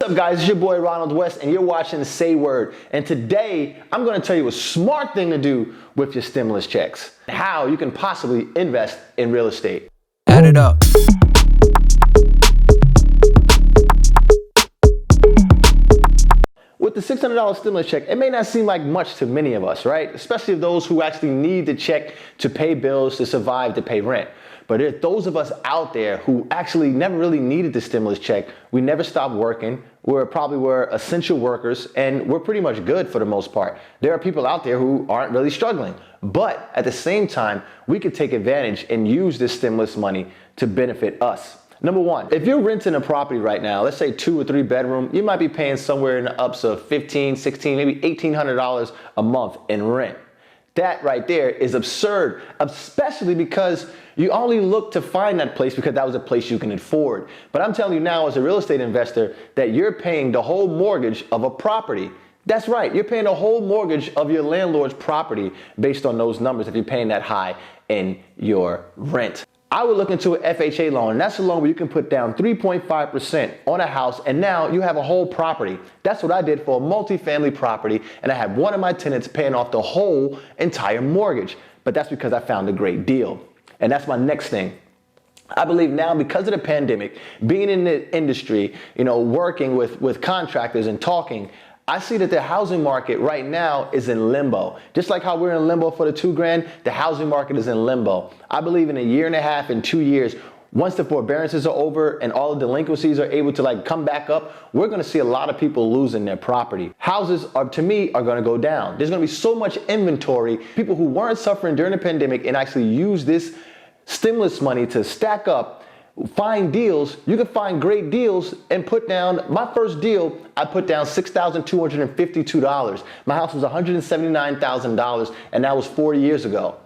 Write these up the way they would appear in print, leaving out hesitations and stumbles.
What's up, guys? It's your boy Ronald West, and you're watching Say Word. And today, I'm going to tell you a smart thing to do with your stimulus checks, how you can possibly invest in real estate. Add it up. With the $600 stimulus check, it may not seem like much to many of us, right? Especially those who actually need the check to pay bills, to survive, to pay rent. But there's those of us out there who actually never really needed the stimulus check. We never stopped working. We're essential workers, and we're pretty much good for the most part. There are people out there who aren't really struggling. But at the same time, we could take advantage and use this stimulus money to benefit us. Number one, if you're renting a property right now, let's say 2 or 3 bedroom, you might be paying somewhere in the ups of $1,500, $1,600, maybe $1,800 a month in rent. That right there is absurd, especially because you only look to find that place because that was a place you can afford. But I'm telling you now, as a real estate investor, that you're paying the whole mortgage of a property. That's right, you're paying the whole mortgage of your landlord's property based on those numbers if you're paying that high in your rent. I would look into an FHA loan, and that's a loan where you can put down 3.5% on a house, and now you have a whole property. That's what I did for a multifamily property, and I had one of my tenants paying off the whole entire mortgage. But that's because I found a great deal. And that's my next thing. I believe now, because of the pandemic, being in the industry, working with contractors and talking, I see that the housing market right now is in limbo. Just like how we're in limbo for the $2,000, the housing market is in limbo. I believe in a year and a half and 2 years, once the forbearances are over and all the delinquencies are able to come back up, we're gonna see a lot of people losing their property. Houses to me are gonna go down. There's gonna be so much inventory. People who weren't suffering during the pandemic and actually use this stimulus money to stack up, find deals. You can find great deals and put down, my first deal, I put down $6,252. My house was $179,000, and that was 4 years ago.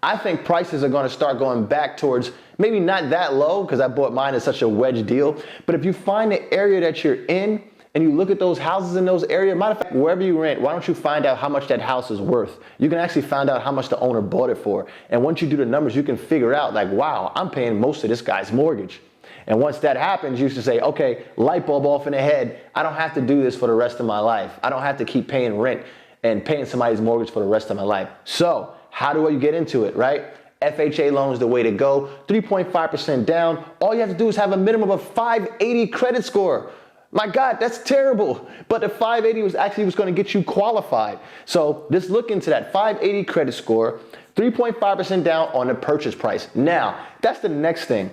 I think prices are gonna start going back towards, maybe not that low, because I bought mine at such a wedge deal, but if you find the area that you're in, and you look at those houses in those areas, matter of fact, wherever you rent, why don't you find out how much that house is worth? You can actually find out how much the owner bought it for. And once you do the numbers, you can figure out wow, I'm paying most of this guy's mortgage. And once that happens, you should say, okay, light bulb off in the head. I don't have to do this for the rest of my life. I don't have to keep paying rent and paying somebody's mortgage for the rest of my life. So how do you get into it, right? FHA loan is the way to go. 3.5% down. All you have to do is have a minimum of 580 credit score. My God, that's terrible. But the 580 was going to get you qualified. So just look into that 580 credit score, 3.5% down on the purchase price. Now, that's the next thing.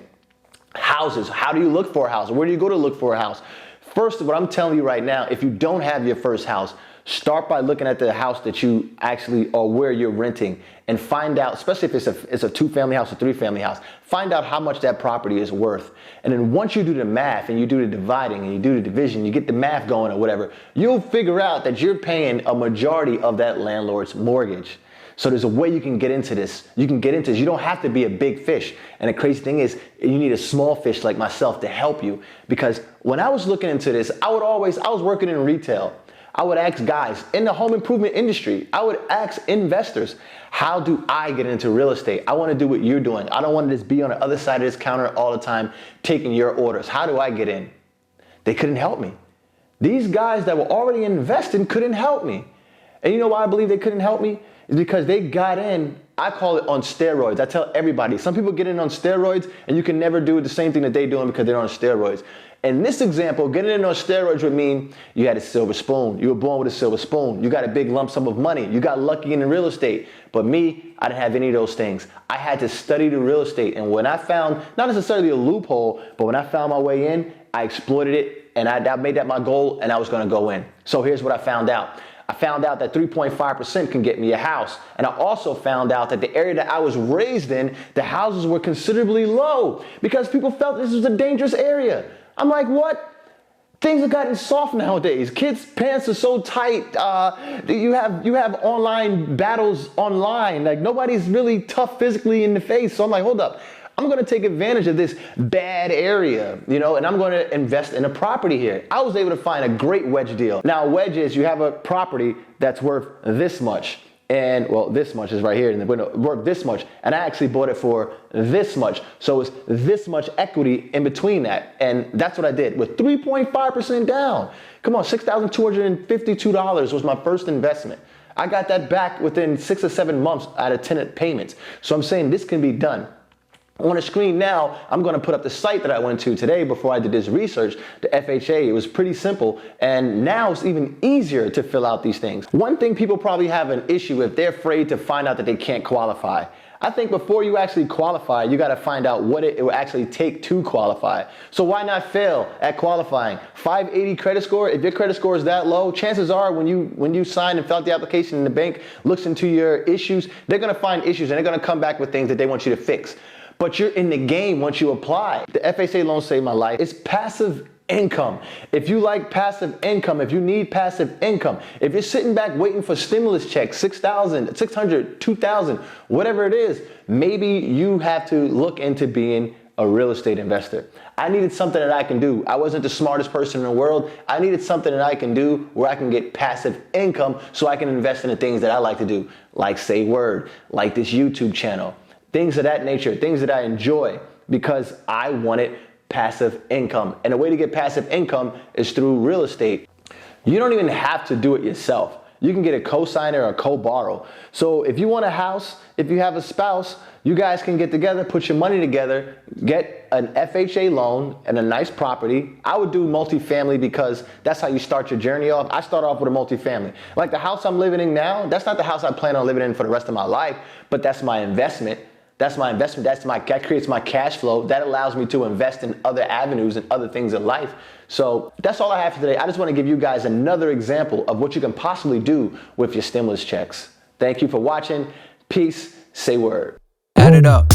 Houses. How do you look for a house? Where do you go to look for a house? First, what I'm telling you right now, if you don't have your first house, start by looking at the house that you actually, or where you're renting, and find out, especially if it's a 2-family house or 3-family house, find out how much that property is worth. And then once you do the math and you do the dividing and you do the division, you get the math going or whatever, you'll figure out that you're paying a majority of that landlord's mortgage. So there's a way you can get into this. You don't have to be a big fish. And the crazy thing is, you need a small fish like myself to help you. Because when I was looking into this, I was working in retail. I would ask guys in the home improvement industry, I would ask investors, how do I get into real estate? I want to do what you're doing. I don't want to just be on the other side of this counter all the time taking your orders. How do I get in? They couldn't help me. These guys that were already investing couldn't help me. And you know why I believe they couldn't help me? It's because they got in, I call it on steroids. I tell everybody, some people get in on steroids and you can never do the same thing that they're doing because they're on steroids. In this example, getting in on steroids would mean you had a silver spoon. You were born with a silver spoon. You got a big lump sum of money. You got lucky in the real estate. But me, I didn't have any of those things. I had to study the real estate. And when I found, not necessarily a loophole, but when I found my way in, I exploited it, and I made that my goal, and I was gonna go in. So here's what I found out. I found out that 3.5% can get me a house. And I also found out that the area that I was raised in, the houses were considerably low because people felt this was a dangerous area. I'm like, what? Things have gotten soft nowadays. Kids' pants are so tight. You have online battles online. Nobody's really tough physically in the face. So I'm like, hold up. I'm going to take advantage of this bad area, and I'm going to invest in a property here. I was able to find a great wedge deal. Now, a wedge is you have a property that's worth this much. and well, this much is right here in the window, worth this much, and I actually bought it for this much. So it's this much equity in between that, and that's what I did with 3.5% down. Come on, $6,252 was my first investment. I got that back within 6 or 7 months out of tenant payments. So I'm saying this can be done. On the screen now, I'm going to put up the site that I went to today before I did this research, the FHA. It was pretty simple, and now it's even easier to fill out these things. One thing people probably have an issue with, they're afraid to find out that they can't qualify. I think before you actually qualify, you got to find out what it will actually take to qualify. So why not fail at qualifying? 580 credit score, if your credit score is that low, chances are when you sign and fill out the application and the bank looks into your issues, they're going to find issues and they're going to come back with things that they want you to fix. But you're in the game once you apply. The FHA loan saved my life. It's passive income. If you like passive income, if you need passive income, if you're sitting back waiting for stimulus checks, $6,000, $600, $2,000, whatever it is, maybe you have to look into being a real estate investor. I needed something that I can do. I wasn't the smartest person in the world. I needed something that I can do where I can get passive income so I can invest in the things that I like to do, like say word, like this YouTube channel. Things of that nature, things that I enjoy because I wanted passive income. And the way to get passive income is through real estate. You don't even have to do it yourself. You can get a co-signer or a co-borrow. So if you want a house, if you have a spouse, you guys can get together, put your money together, get an FHA loan and a nice property. I would do multifamily because that's how you start your journey off. I start off with a multifamily. Like the house I'm living in now, that's not the house I plan on living in for the rest of my life, but that's my investment. That's my investment. That creates my cash flow. That allows me to invest in other avenues and other things in life. So that's all I have for today. I just want to give you guys another example of what you can possibly do with your stimulus checks. Thank you for watching. Peace. Say word. Add it up.